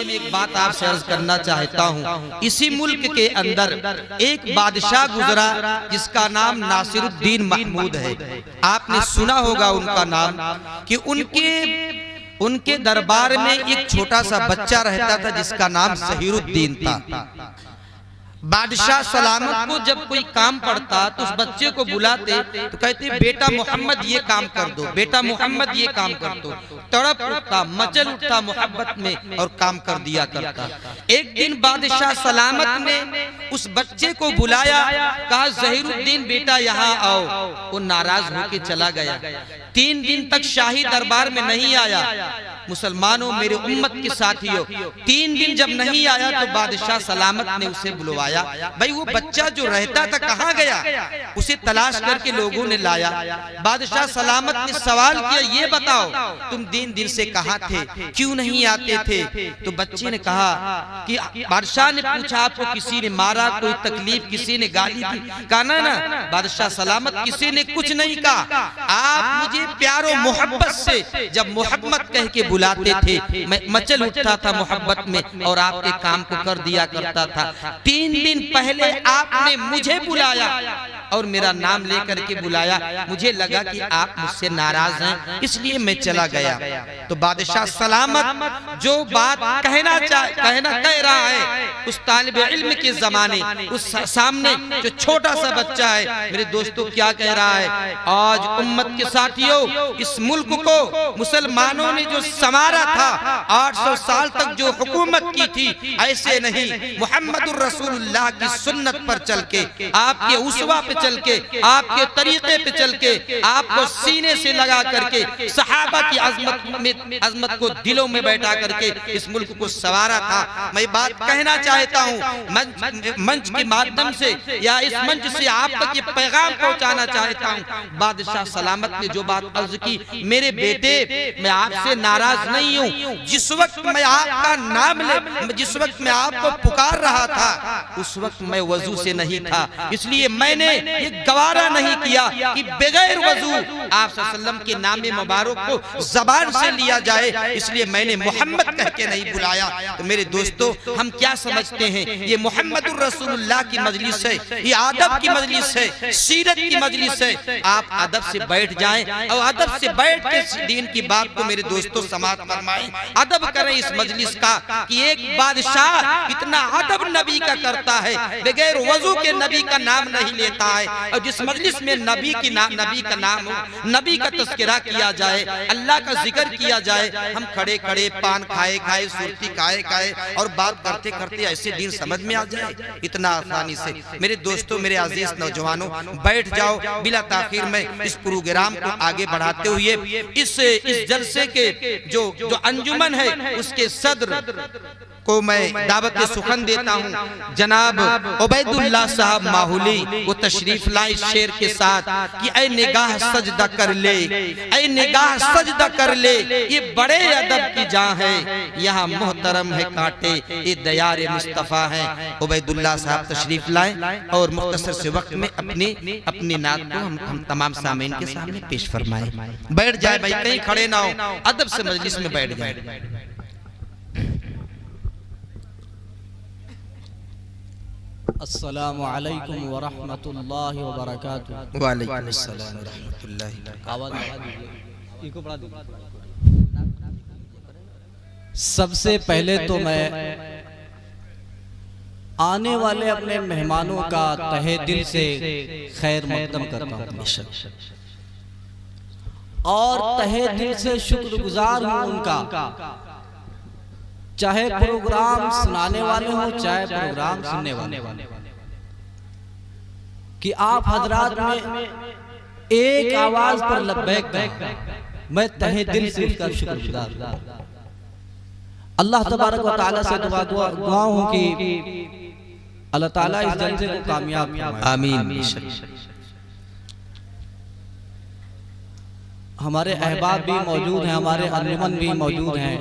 मैं एक बात आपसे अर्ज करना चाहता हूँ। इसी मुल्क के अंदर एक बादशाह गुजरा जिसका नाम नासिरुद्दीन महमूद है। आपने सुना होगा उनका नाम कि उनके दरबार में एक छोटा सा बच्चा रहता था जिसका नाम ज़हीरुद्दीन था। बादशाह सलामत को जब कोई काम पड़ता तो उस बच्चे को बुलाते तो कहते बेटा मोहम्मद ये काम कर दो, बेटा मोहम्मद ये काम कर दो। तड़प उठता, मचल उठता मोहब्बत में और काम कर दिया करता। एक दिन बादशाह सलामत ने उस बच्चे को बुलाया, कहा ज़हीरुद्दीन बेटा यहाँ आओ। वो नाराज होके चला गया। 3 दिन तक शाही दरबार में नहीं आया। मुसलमानों, मेरे उम्मत के साथियों, 3 दिन जब नहीं आया तो बादशाह सलामत ने उसे बुलवाया। भाई वो बच्चा जो रहता था कहाँ गया, उसे तलाश करके लोगों ने लाया। बादशाह सलामत ने सवाल किया, ये बताओ तुम 3 दिन से कहाँ थे, क्यों नहीं आते थे? तो बच्चे ने कहा कि बादशाह ने पूछा आपको किसी ने मारा, कोई तकलीफ, किसी ने गाली दी? कहा ना बादशाह सलामत, किसी ने कुछ नहीं कहा। आप मुझे प्यारो मोहब्बत से जब मोहब्बत कह के बुलाते थे, मैं मचल उठता था मोहब्बत में और आपके काम को कर दिया करता था। 3 दिन पहले आपने मुझे बुलाया और मेरा नाम लेकर के बुलाया। मुझे लगा कि आप मुझसे नाराज हैं, इसलिए मैं चला गया। तो बादशाह सलामत जो बात कह रहा है उस तालिबे इल्म के जमाने, उस सामने जो छोटा सा बच्चा है, मेरे दोस्तों क्या कह रहा है? आज उम्मत के साथियों, इस मुल्क को मुसलमानों ने जो संवारा था, 800 साल तक जो हुकूमत की थी, ऐसे नहीं, मुहम्मदुर रसूलुल्लाह की सुन्नत पर चल के, आपके उसवा पे चल के, आपके तरीके पे चल के, आपको सीने से लगा करके, सहाबा की अजमत को दिलों में बैठा करके इस मुल्क को संवारा था। मैं बात कहना चाहता हूँ मंच के माध्यम से या इस मंच से आप तक ये पैगाम पहुंचाना चाहता हूँ। बादशाह सलामत ने जो बात अर्ज की, मेरे बेटे मैं आपसे नाराज नहीं हूँ। जिस वक्त मैं आपका नाम ले, जिस वक्त मैं आपको पुकार रहा था, उस वक्त मैं वजू से नहीं था, इसलिए मैंने ये गवारा नहीं किया कि बगैर वजू आप सल्लल्लाहु के नाम मुबारक को जबान से लिया जाए, इसलिए मैंने मोहम्मद कह के नहीं बुलाया। तो मेरे दोस्तों, हम क्या समझते हैं? ये मोहम्मदुर रसूलुल्लाह की मजलिस है, ये अदब की मजलिस है, सीरत की मजलिस है। आप अदब से बैठ जाएं और अदब से बैठ के दीन की बात को मेरे दोस्तों समाप्त फरमाएं। अदब करें इस मजलिस का कि एक बादशाह इतना अदब नबी का करता है, बगैर वजू के नबी का नाम नहीं लेता है। और जिस मजलिस में नबी का नाम हो, नबी का तज़किरा किया जाए, अल्लाह का जिक्र किया जाए, हम खड़े खड़े पान खाए सुरती खाए और बात करते करते ऐसे दीन समझ में आ जाए इतना आसानी से। मेरे दोस्तों, मेरे अजीज नौजवानों, बैठ जाओ। बिला ताखीर में इस प्रोग्राम को आगे बढ़ाते हुए इस जलसे के जो अंजुमन है उसके सदर को मैं दावत सुखन देता हूँ। जनाब उबैदुल्लाह साहब माहुली वो तशरीफ लाए शेर के साथ कि ऐ निगाह सजदा कर ले, ऐ निगाह सजदा कर ले, ये बड़े अदब की जान है, यहाँ मोहतरम है कांटे, ये दयार मुस्तफ़ा है। उबैदुल्लाह साहब तशरीफ लाए और मुख्तसर से वक्त में अपनी नात को हम तमाम सामीन के सामने पेश फरमाए। बैठ जाए भाई, कहीं खड़े ना हो, अदब से मजलिस में बैठ जाए। अस्सलामु अलैकुम व रहमतुल्लाहि व बरकातुहू। वालेकुम अस्सलाम व रहमतुल्लाहि। सबसे पहले तो मैं आने वाले अपने मेहमानों का तहे दिल से खैर मकदम करता हूँ और तहे दिल से शुक्रगुजार हूँ उनका, चाहे प्रोग्राम सुनाने वाले हो चाहे प्रोग्राम सुनने वाले, कि आप हजरात में एक आवाज पर लब्बैक, मैं तहे दिल से उसका शुक्रगुजार। अल्लाह तबारक व तआला से दुआ हूं कि अल्लाह ताला इस जलसे को कामयाब फरमाए, आमीन। हमारे अहबाब भी मौजूद हैं, हमारे अंजुमन भी मौजूद हैं,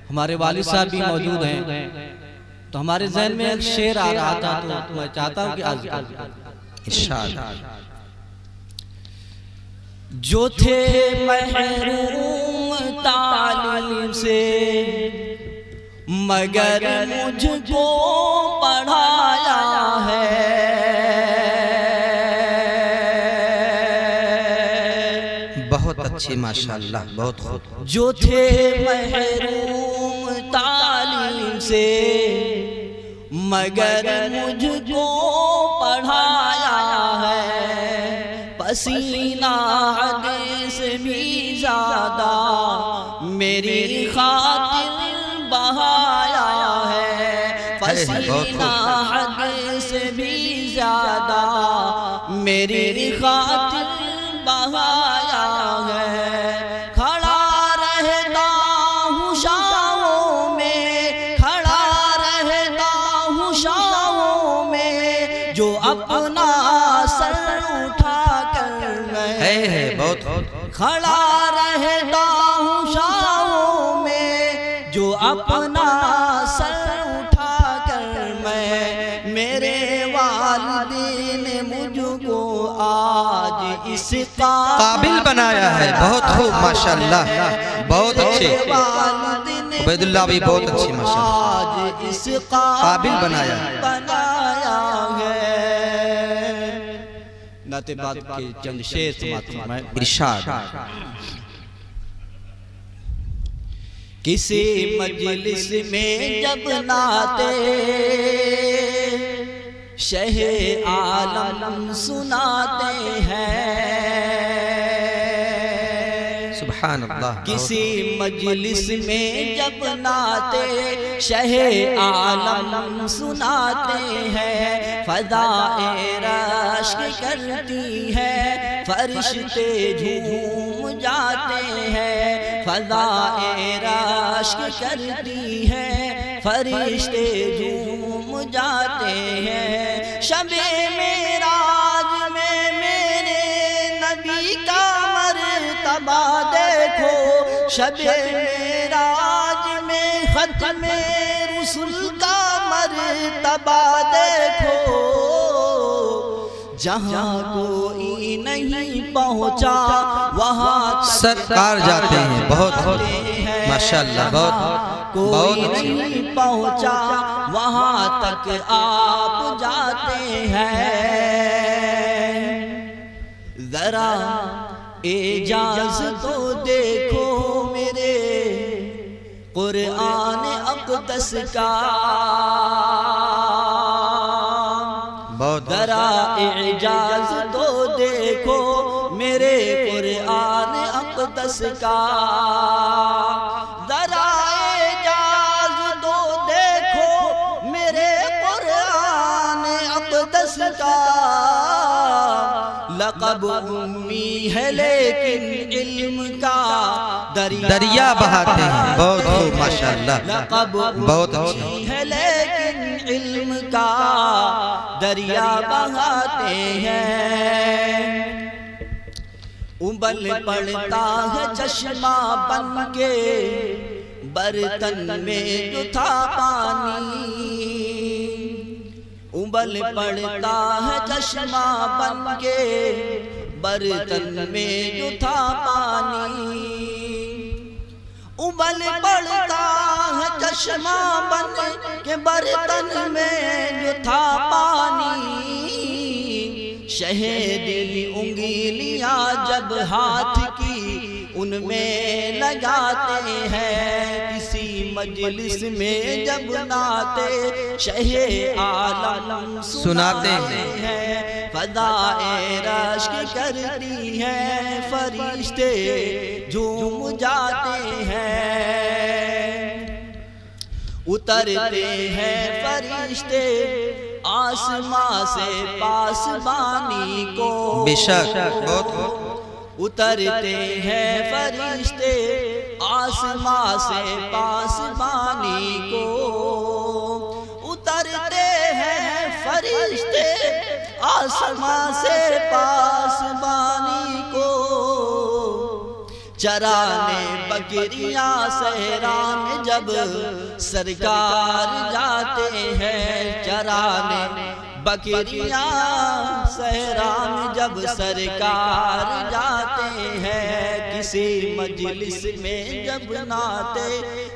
हमारे वालिद साहब भी मौजूद हैं। तो हमारे ज़हन में एक शेर आ रहा था, तो मैं चाहता हूँ कि आज इंशाअल्लाह। जो थे महरूम तालीम से मगर मुझको पढ़ाया है। बहुत अच्छी माशाअल्लाह, बहुत खूब। जो थे महरूम तालीम से मगर मुझको पढ़ाया है। पसीना हद से भी ज्यादा मेरी खातिर बहाया है। पसीना हद से भी ज्यादा मेरी खातिर बहाया है। खड़ा रहता हूँ शामों में, खड़ा रहता हूँ शामों में, जो अपना सर उठा कर मैं बहुत खड़ा रहता हूँ शामों में, जो अपना सर उठा कर मैं। मेरे वालिदैन ने मुझको आज इस काबिल बनाया है। बहुत खूब माशाअल्लाह, बहुत अच्छे। उबैदुल्लाह भी बहुत अच्छी माशाअल्लाह, आज इस काबिल बनाया है। नाते बात के चंद शेर समाप्त में इरशाद। किसी मजलिस में जब नाते शहे आलम सुनाते हैं। सुभान अल्लाह। किसी मजलिस में जब नाते शहे आलम सुनाते हैं। फ़ज़ाए रश्क करती है, फरिश्ते झूम जाते हैं। फ़ज़ाए रश्क करती है, फरिश्ते झूम जाते हैं। शबे मेराज में मेरे नबी का मर्तबा देखो। शबे मेराज में ख़त्मे रुसूल का मर्तबा देखो। जहाँ कोई नहीं पहुँचा वहाँ सरकार जाते हैं। बहुत माशाअल्लाह, बहुत कोई नहीं पहुँचा वहाँ तक आप जाते हैं। जरा एजाज तो देखो मेरे कुरान अक़दस का। जरा एजाज तो देखो मेरे कुरान अक़दस का। जरा एजाज तो देखो मेरे कुरान अक़दस का। लक़ब उम्मी है लेकिन इल्म का दरिया बहाते हैं। बहुत खूब माशाअल्लाह, लक़ब बहुत अच्छी है लेकिन इल्म का दरिया बहाते हैं। उबल पड़ता है चश्मा बन के बर्तन में जो था पानी। उबल पड़ता है चश्मा बन के बर्तन में जो था पानी। उबल पड़ता है चश्मा बन के बर्तन में जो था पानी। शहदी उंगलियां जब हाथ की उनमें लगाते हैं। किसी मजलिस में जब नाते शहे आलम सुनाते हैं। फ़ज़ाए रश्क करती है, फरिश्ते झूम जाते हैं। उतरते हैं फरिश्ते आसमां से पासबानी को। बेशक बहुत उतरते हैं फरिश्ते आसमां से पासबानी को। उतरते हैं फरिश्ते आसमां से पासबानी को। चराने बकरियां सहरा में जब सरकार जाते हैं। चराने बकरियां सहरा में जब सरकार जाते हैं। किसी मजलिस में जब नाते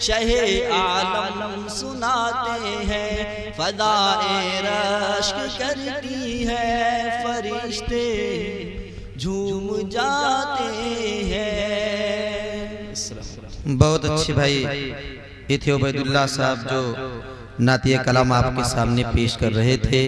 शहे आलम सुनाते हैं, फदाए रश्क करती है, फरिश्ते झूम जाते हैं। बहुत अच्छे भाई ये थे उबैदुल्लाह साहब जो नातिया कलाम आपके सामने पेश कर रहे थे।